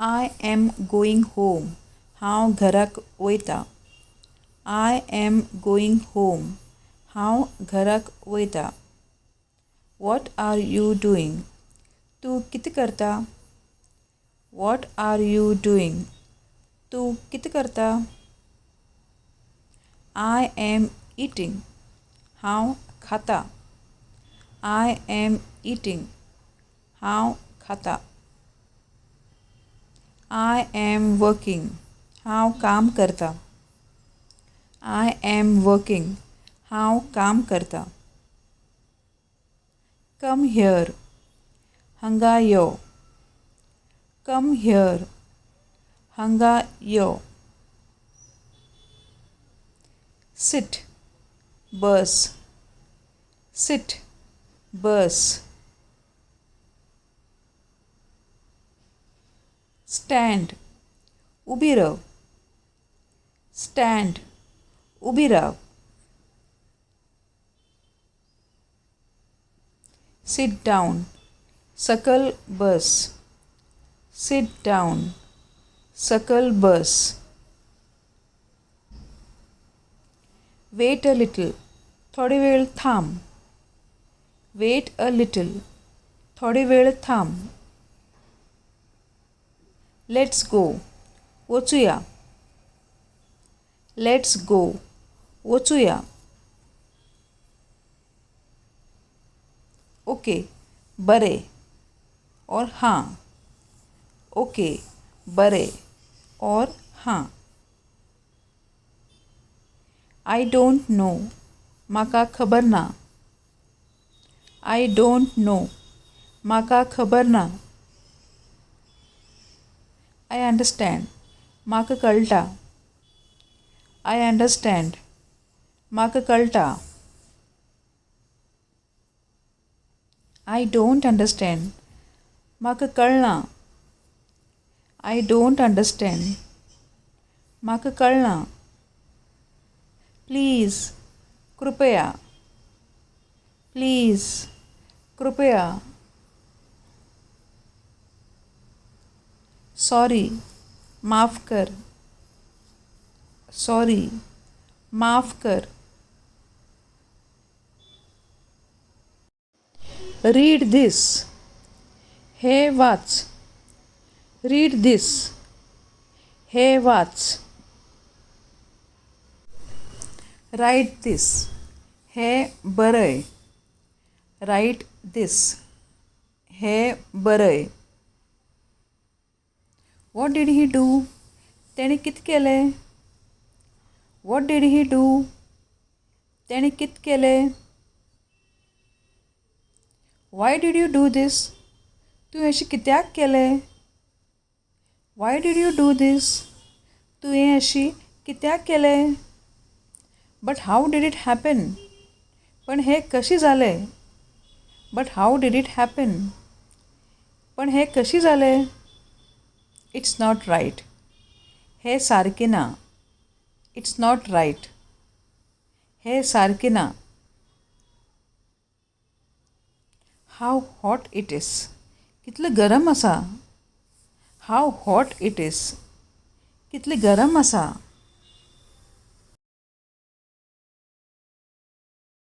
I am going home. हांव घराक वयतां. I am going home. हांव घराक वयतां. What are you doing. तूं कितें करता. What are you doing. तूं कितें करता. I am eating. हांव खातां. I am eating. हांव खातां. I am working. हांव काम करतां. I am working. हांव काम करतां. Come here. हांगा यो. Come here. हांगा यो. सिट. बस. सिट. बस. स्टँड. उबी राव. स्टँड. उबी राव. Seat down. सकल बस. Seat down. सकल बस. Weight a little. थोडे वेळ थांब. Wait a little. थोडे वेळ थांब. Let's go. वचूया. Let's go. वचूया. ओके. बरें. और हां. ओके. बरें. और हां. I don't know. म्हाका खबर ना. I don't know. म्हाका खबर ना. I understand. म्हाका कळटा. I understand. म्हाका कळटा. I don't understand. म्हाका कळना. I don't understand. म्हाका कळना. प्लीज. कृपया. प्लीज. कृपया. सॉरी. माफ कर. सॉरी. माफ कर. Read this. हे वाच. Read this. हे वाच. Right this. हे बरय. Write this. हे बरय. What did he do. तेणें कितें केलें. What did he do. तेणें कितें केलें. Why did you do this. तूं अशें कित्याक केलें. Why did you do this. तूं हें अशी कित्याक केलें. But how did it happen. पण हें कशें जालें. But how did it happen. पण हें कशें जालें. It's not right. हें सारकें ना. It's not right. हें सारकें ना. How hot it is. कितलें गरम आसा. How hot it is. कितलें गरम आसा.